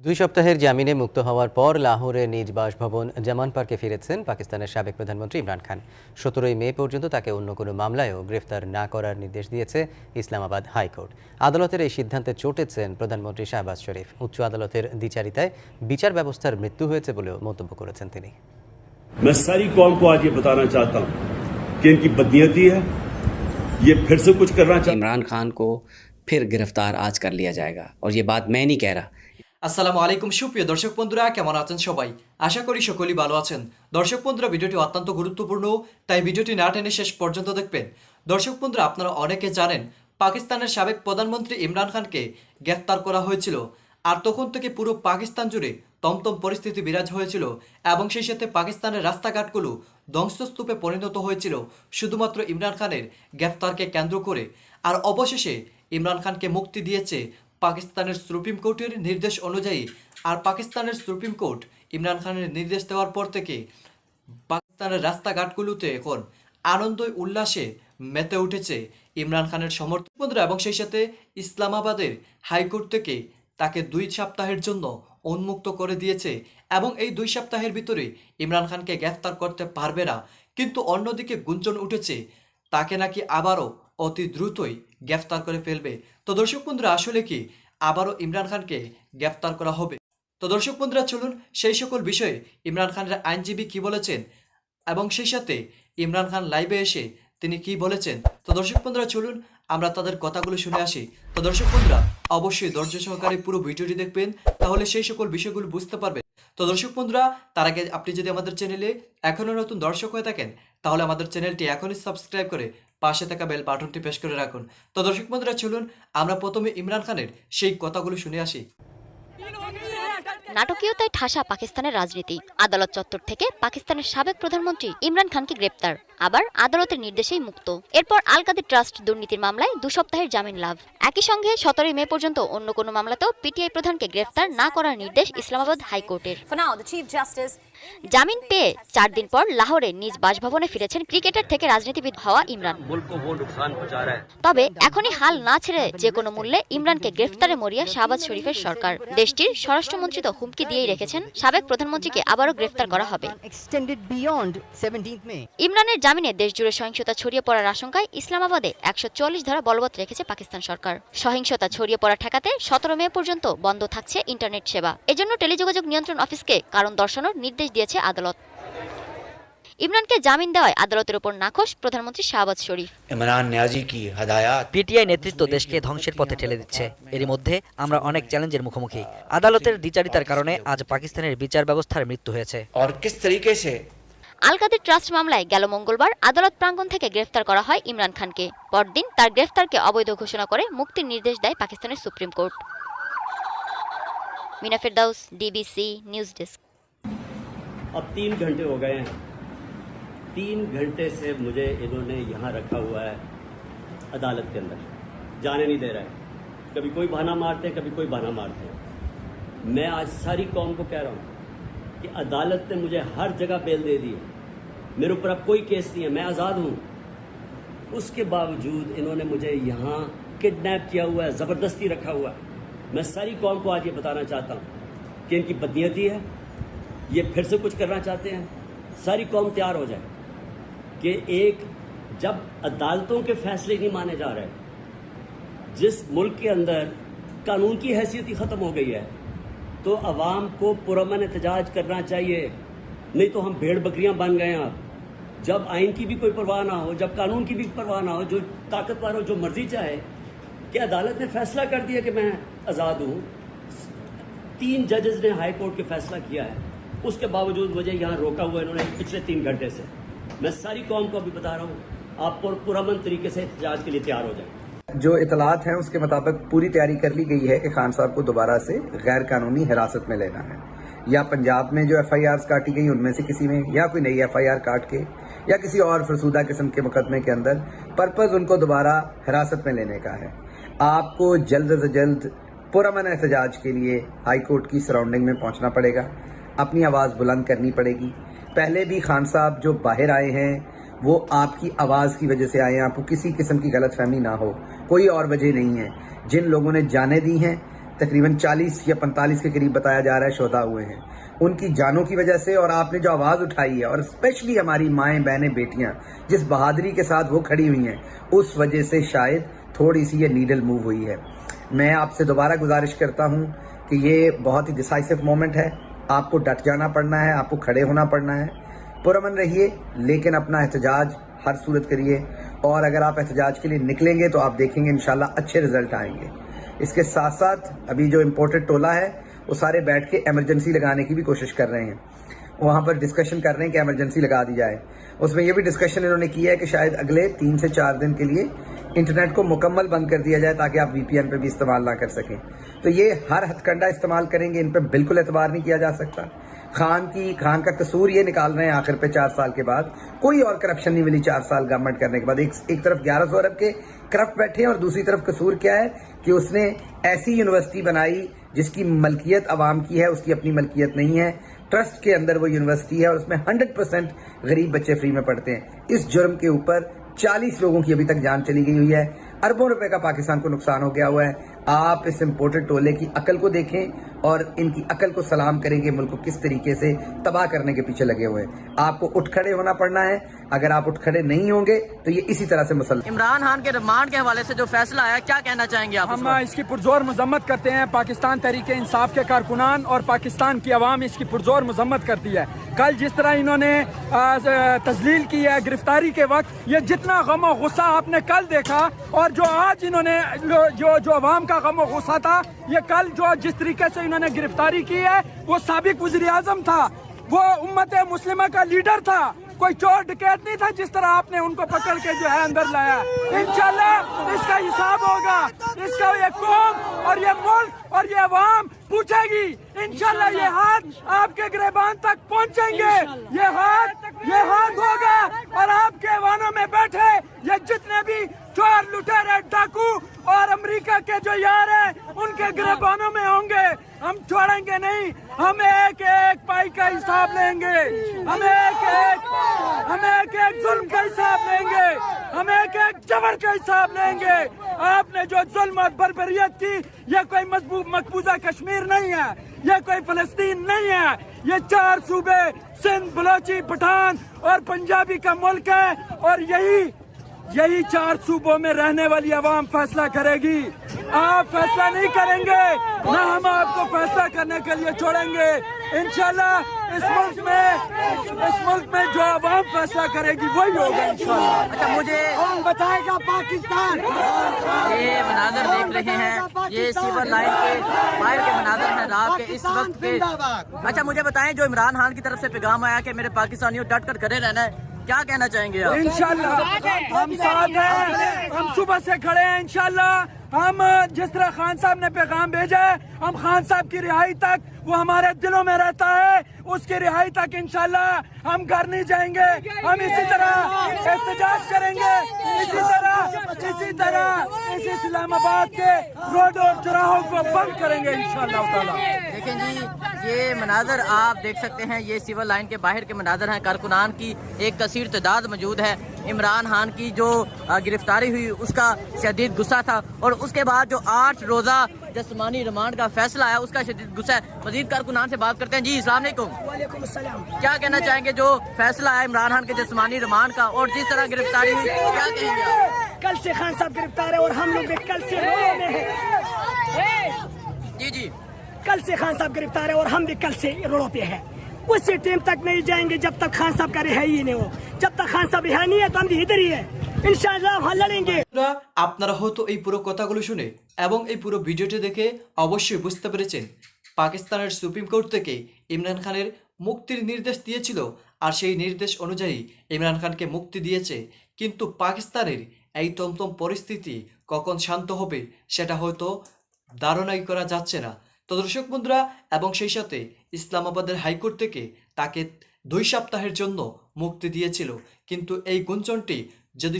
দুই সপ্তাহের জামিনে মুক্ত হওয়ার পর লাহোরে নিজ বাসভবন জামান পার্কে ফিরেছেন পাকিস্তানের সাবেক প্রধানমন্ত্রী ইমরান খান। 17ই মে পর্যন্ত তাকে অন্য কোনো মামলায়ও গ্রেফতার না করার নির্দেশ দিয়েছে ইসলামাবাদ হাইকোর্ট। আদালতের এই সিদ্ধান্তে চটেছেন প্রধানমন্ত্রী শাহবাজ শরীফ। উচ্চ আদালতের দ্বিচারিতায় বিচার ব্যবস্থার মৃত্যু হয়েছে বলেও মন্তব্য করেছেন তিনি। मैं सारी कौम को आज ये बताना चाहता हूँ कि इनकी बदनीयती है, ये फिर से कुछ करना चाहते हैं। इमरान खान को फिर गिरफ्तार आज कर लिया जाएगा और ये बात मैं नहीं कह रहा। আসসালামু আলাইকুম সুপ্রিয় দর্শক বন্ধুরা, কেমন আছেন সবাই? আশা করি সকলেই ভালো আছেন। দর্শক বন্ধুরা, ভিডিওটি অত্যন্ত গুরুত্বপূর্ণ, তাই ভিডিওটি না টেনে শেষ পর্যন্ত দেখবেন। দর্শক বন্ধুরা, আপনারা অনেকে জানেন পাকিস্তানের সাবেক প্রধানমন্ত্রী ইমরান খানকে গ্রেফতার করা হয়েছিল, আর তখন থেকে পুরো পাকিস্তান জুড়ে তমতম পরিস্থিতি বিরাজ হয়েছিল এবং সেই সাথে পাকিস্তানের রাস্তাঘাটগুলো ধ্বংসস্তূপে পরিণত হয়েছিল শুধুমাত্র ইমরান খানের গ্রেফতারকে কেন্দ্র করে। আর অবশেষে ইমরান খানকে মুক্তি দিয়েছে পাকিস্তানের সুপ্রিম কোর্টের নির্দেশ অনুযায়ী। আর পাকিস্তানের সুপ্রিম কোর্ট ইমরান খানের নির্দেশ দেওয়ার পর থেকে পাকিস্তানের রাস্তাঘাটগুলোতে এখন আনন্দ উল্লাসে মেতে উঠেছে ইমরান খানের সমর্থকরা এবং সেই সাথে ইসলামাবাদের হাইকোর্ট থেকে তাকে 2 সপ্তাহের জন্য উন্মুক্ত করে দিয়েছে এবং এই 2 সপ্তাহের ভিতরে ইমরান খানকে গ্রেফতার করতে পারবে না। কিন্তু অন্যদিকে গুঞ্জন উঠেছে তাকে নাকি আবারও অতি দ্রুতই গ্রেফতার করে ফেলবে। তো দর্শক বন্ধুরা, আসলে কি আবারও ইমরান খানকে গ্রেফতার করা হবে? তো দর্শক বন্ধুরা, চলুন সেই সকল বিষয়ে ইমরান খানের আইনজীবী কি বলেছেন এবং সেই সাথে ইমরান খান লাইভে এসে তিনি কি বলেছেন। তো দর্শক বন্ধুরা, চলুন আমরা তাদের কথাগুলো শুনে আসি। তো দর্শক বন্ধুরা, অবশ্যই ধৈর্য সহকারে পুরো ভিডিওটি দেখবেন, তাহলে সেই সকল বিষয়গুলো বুঝতে পারবেন। তো দর্শক বন্ধুরা, তার আগে আপনি যদি আমাদের চ্যানেলে এখনও নতুন দর্শক হয়ে থাকেন, তাহলে আমাদের চ্যানেলটি এখনই সাবস্ক্রাইব করে পাশে থাকা বেল বাটনটি প্রেস করে রাখুন। তো দর্শক বন্ধুরা, চলুন আমরা প্রথমে ইমরান খানের সেই কথাগুলো শুনে আসি। নাটকীয়তায় ঠাসা পাকিস্তানের রাজনীতি। আদালত চত্বর থেকে পাকিস্তানের সাবেক প্রধানমন্ত্রী ইমরান খানকে গ্রেপ্তার, আবার আদালতের নির্দেশেই মুক্ত। এরপর আল কাদের ট্রাস্ট দুর্নীতির মামলায় 2 সপ্তাহের জামিন লাভ। একই সঙ্গে 17 মে পর্যন্ত অন্য কোনো মামলাতেও পিটিআই প্রধানকে গ্রেফতার না করার নির্দেশ ইসলামাবাদ হাইকোর্টের। জামিন পেয়ে 4 দিন পর লাহোরে নিজ বাসভবনে ফিরেছেন ক্রিকেটার থেকে রাজনীতিবিদ হওয়া ইমরান। তবে এখনই হাল না ছেড়ে যে কোনো মূল্যে ইমরানকে গ্রেফতারে মরিয়া শাহবাজ শরীফের সরকার। দেশটির স্বরাষ্ট্রমন্ত্রী তো হুমকি দিয়েই রেখেছেন সাবেক প্রধানমন্ত্রীকে আবারও গ্রেফতার করা হবে। ইমরানের জামিনে দেশজুড়ে সহিংসতা ছড়িয়ে পড়ার আশঙ্কায় ইসলামাবাদে 144 ধারা বলবৎ রেখেছে পাকিস্তান সরকার। সহিংসতা ছড়িয়ে পড়া ঠেকাতে 17 মে পর্যন্ত বন্ধ থাকছে ইন্টারনেট সেবা। এজন্য টেলিযোগাযোগ নিয়ন্ত্রণ অফিসকে কারণ দর্শানোর নির্দেশ দিয়েছে আদালত। ইমরানকে জামিন দেওয়ায় আদালতের উপর নাখোশ প্রধানমন্ত্রী শাহবাজ শরীফ। পিটিআই নেতৃত্ব দেশকে ধ্বংসের পথে ঠেলে দিচ্ছে। এরই মধ্যে আমরা অনেক চ্যালেঞ্জের মুখোমুখি। আদালতের দ্বিচারিতার কারণে আজ পাকিস্তানের বিচার ব্যবস্থার মৃত্যু হয়েছে। আল কাদের ট্রাস্ট মামলায় গেল মঙ্গলবার আদালত প্রাঙ্গণ থেকে গ্রেফতার করা হয় ইমরান খানকে। পরদিন তার গ্রেফতারকে অবৈধ ঘোষণা করে মুক্তির নির্দেশ দেয় পাকিস্তানের সুপ্রিম কোর্ট। মিনা ফেরদাউস, ডিবিসি নিউজ ডেস্ক। अब 3 घंटे हो गए हैं। 3 घंटे से मुझे इन्होंने यहाँ रखा हुआ है अदालत के अंदर, जाने नहीं दे रहा है। कभी कोई बहाना मारते हैं, कभी कोई बहाना मारते हैं। मैं आज सारी कौम को कह रहा हूँ कि अदालत ने मुझे हर जगह बेल दे दी है, मेरे ऊपर अब कोई केस नहीं है, मैं आज़ाद हूँ। उसके बावजूद इन्होंने मुझे यहाँ किडनैप किया हुआ है, ज़बरदस्ती रखा हुआ है। मैं सारी कौम को आज ये बताना चाहता हूँ कि इनकी बदनीयती है, ये फिर से कुछ करना चाहते हैं। सारी कौम तैयार हो जाए कि एक जब अदालतों के फैसले नहीं माने जा रहे, जिस मुल्क के अंदर कानून की हैसियत ही ख़त्म हो गई है, तो अवाम को पुरअमन एहतजाज करना चाहिए। नहीं तो हम भेड़ बकरियां बन गए हैं। अब जब आइन की भी कोई परवाह ना हो, जब कानून की भी परवाह ना हो, जो ताकतवर हो, जो मर्जी चाहे, कि अदालत ने फैसला कर दिया कि मैं आज़ाद हूँ। 3 जजेस ने हाई कोर्ट के फैसला किया है, उसके बावजूद मुझे यहाँ रोका हुआ इन्होंने पिछले 3 घंटे से। मैं सारी कौम को अभी बता रहा हूँ, आप पुरअमन तरीके से एहतजाज के लिए तैयार हो जाए। जो इतलात हैं उसके मुताबिक पूरी तैयारी कर ली गई है कि खान साहब को दोबारा से गैर कानूनी हिरासत में लेना है। या पंजाब में जो FIRs काटी गई उनमें से किसी में, या कोई नई FIR काट के, या किसी और फरसूदा किस्म के मुकदमे के अंदर पर्पज उनको दोबारा हिरासत में लेने का है। आपको जल्द से जल्द पुरअमन एहतजाज के लिए हाई कोर्ट की सराउंडिंग में पहुंचना पड़ेगा, अपनी आवाज़ बुलंद करनी पड़ेगी। पहले भी खान साहब जो बाहर आए हैं वो आपकी आवाज़ की वजह से आए हैं, आपको किसी किस्म की गलतफहमी ना हो, कोई और वजह नहीं है। जिन लोगों ने जानें दी हैं तकरीबन 40 या 45 के करीब बताया जा रहा है शोधा हुए हैं उनकी जानों की वजह से। और आपने जो आवाज़ उठाई है, और स्पेशली हमारी माएँ बहनें बेटियां जिस बहादुरी के साथ वो खड़ी हुई हैं, उस वजह से शायद थोड़ी सी ये नीडल मूव हुई है। मैं आपसे दोबारा गुजारिश करता हूँ कि ये बहुत ही डिसाइसिव मोमेंट है। आपको डट जाना पड़ना है, आपको खड़े होना पड़ना है। पुरअमन रहिए, लेकिन अपना एहतजाज हर सूरत करिए। और अगर आप एहतजाज के लिए निकलेंगे तो आप देखेंगे इंशाल्लाह अच्छे रिजल्ट आएंगे। इसके साथ साथ अभी जो इम्पोर्टेड टोला है वो सारे बैठ के एमरजेंसी लगाने की भी कोशिश कर रहे हैं। वहाँ पर डिस्कशन कर रहे हैं कि एमरजेंसी लगा दी जाए। उसमें ये भी डिस्कशन इन्होंने किया है कि शायद अगले 3 से 4 दिन के लिए इंटरनेट को मुकम्मल बंद कर दिया जाए ताकि आप VPN पे भी इस्तेमाल ना कर सकें। तो ये हर हथकंडा इस्तेमाल करेंगे, इन पर बिल्कुल एतबार नहीं किया जा सकता। खान का कसूर ये निकाल रहे हैं आखिर पे 4 साल के बाद। कोई और करप्शन नहीं मिली 4 साल गवर्नमेंट करने के बाद। एक तरफ 1100 अरब के करप्ट बैठे हैं और दूसरी तरफ कसूर क्या है कि उसने ऐसी यूनिवर्सिटी बनाई जिसकी मलकियत अवाम की है, उसकी अपनी मलकियत नहीं है। ट्रस्ट के अंदर वो यूनिवर्सिटी है और उसमें 100% गरीब बच्चे फ्री में पढ़ते हैं। इस जुर्म के ऊपर 40 लोगों की अभी तक जान चली गई हुई है। अरबों रुपए का पाकिस्तान को नुकसान हो गया हुआ है। आप इस इम्पोर्टेड टोले की अकल को देखें और इनकी अकल को सलाम करेंगे। मुल्क को किस तरीके से तबाह करने के पीछे लगे हुए हैं। आपको उठ खड़े होना पड़ना है। अगर आप उठ खड़े नहीं होंगे तो ये इसी तरह से मुसल्सल। इमरान खान के रिमांड के हवाले से जो फैसला आया, क्या कहना चाहेंगे आप? हम इसकी पुरजोर मजम्मत करते हैं। पाकिस्तान तहरीक इंसाफ के कारकुनान और पाकिस्तान की आवाम इसकी पुरजोर मजम्मत करती है। कल जिस तरह इन्होंने तजलील की है गिरफ्तारी के वक्त, ये जितना गम और गुस्सा आपने कल देखा और जो आज इन्होंने जो अवाम का गम और गुस्सा था, ये कल जो जिस तरीके से इन्होंने गिरफ्तारी की है, वो साबिक वज़ीर आज़म था, वो उम्मत मुस्लिमा का लीडर था, कोई चोर डकैत नहीं था। जिस तरह आपने उनको पकड़ के जो है अंदर लाया, इंशाल्लाह इसका हिसाब होगा। इसका ये कौम और ये मुल्क और ये अवाम पूछेगी। इंशाल्लाह ये हाथ आपके गिरबान तक पहुंचेंगे। ये हाथ होगा और आपके ऐवानों में बैठे ये जितने भी चोर लुटेरे डाकू और अमेरिका के जो यार हैं, उनके गिरबानों में होंगे। हम छोड़ेंगे नहीं। हम एक एक पाई का हिसाब लेंगे। हम एक एक जुल्म का हिसाब लेंगे। हम एक एक जबर का हिसाब लेंगे। आपने जो जुल्म और बर्बरियत की, यह कोई मकबूजा कश्मीर नहीं है, यह कोई फलस्तीन नहीं है। ये 4 सूबे सिंध, बलोची, पठान और पंजाबी का मुल्क है। और यही 4 सूबों में रहने वाली आवाम फैसला करेगी। आप फैसला नहीं करेंगे, ना हम आपको फैसला करने के लिए छोड़ेंगे। इंशाल्लाह इस मुल्क में जो आवाम फैसला करेगी वही होगा इंशाल्लाह। अच्छा, मुझे कौन बताएगा पाकिस्तान? ये मनाजर देख रहे हैं, ये सिविल लाइन के बाहर के मनाजर हैं रात के इस वक्त के। अच्छा, मुझे बताएं, जो इमरान खान की तरफ से पैगाम आया कि मेरे पाकिस्तानियों डट कर खड़े रहना है, क्या कहना चाहेंगे आप? इंशाल्लाह हम साथ हैं, हम सुबह से खड़े हैं। इंशाल्लाह हम जिस तरह खान साहब ने पैगाम भेजा है, हम खान साहब की रिहाई तक, वो हमारे दिलों में रहता है, उसकी रिहाई तक इंशाल्लाह हम घर नहीं जाएंगे। हम इसी तरह एहतजाज करेंगे, इसी तरह इस इस्लामाबाद के रोड और चौराहों को बंद करेंगे इंशाल्लाह ताला। देखें जी, ये मनाजर आप देख सकते हैं, ये सिविल लाइन के बाहर के मनाजर हैं। कारकुनान की एक कसीर तादाद मौजूद है। इमरान खान की जो गिरफ्तारी हुई उसका शदीद गुस्सा था और उसके बाद जो 8 रोज़ा जिस्मानी रिमांड का फैसला आया उसका शदीद गुस्सा है। मजीद कारकुनान से बात करते हैं। जी, अस्सलाम वालेकुम। क्या कहना चाहेंगे जो फैसला आया इमरान खान के जिस्मानी रिमांड का और जिस तरह गिरफ्तारी हुई, क्या कहेंगे आप? कल से खान साहब गिरफ्तार है और हम लोग भी कल से रोड में हैं। जी, कल से खान साहब गिरफ्तार है और हम भी कल से रोडों पे हैं। उसी टीम तक नहीं जाएंगे जब तक खान साहब का रिहाई ही नहीं हो। जब तक खान साहब रिहाई नहीं है तो हम भी इधर ही है, इंशाल्लाह हम लड़ेंगे। আপনারা হয়তো এই পুরো কথাগুলো শুনে এবং এই পুরো ভিডিওটি দেখে অবশ্যই বুঝতে পেরেছেন পাকিস্তানের সুপ্রিম কোর্ট থেকে ইমরান খানের মুক্তির নির্দেশ দিয়েছিল আর সেই নির্দেশ অনুযায়ী ইমরান খানকে মুক্তি দিয়েছে। কিন্তু পাকিস্তানের এই তমতম পরিস্থিতি কখন শান্ত হবে সেটা হয়তো ধারণাই করা যাচ্ছে না। তো দর্শক বন্ধুরা, এবং সেই সাথে ইসলামাবাদের হাইকোর্ট থেকে তাকে 2 সপ্তাহের জন্য মুক্তি দিয়েছিল। কিন্তু এই গুঞ্জনটি যদি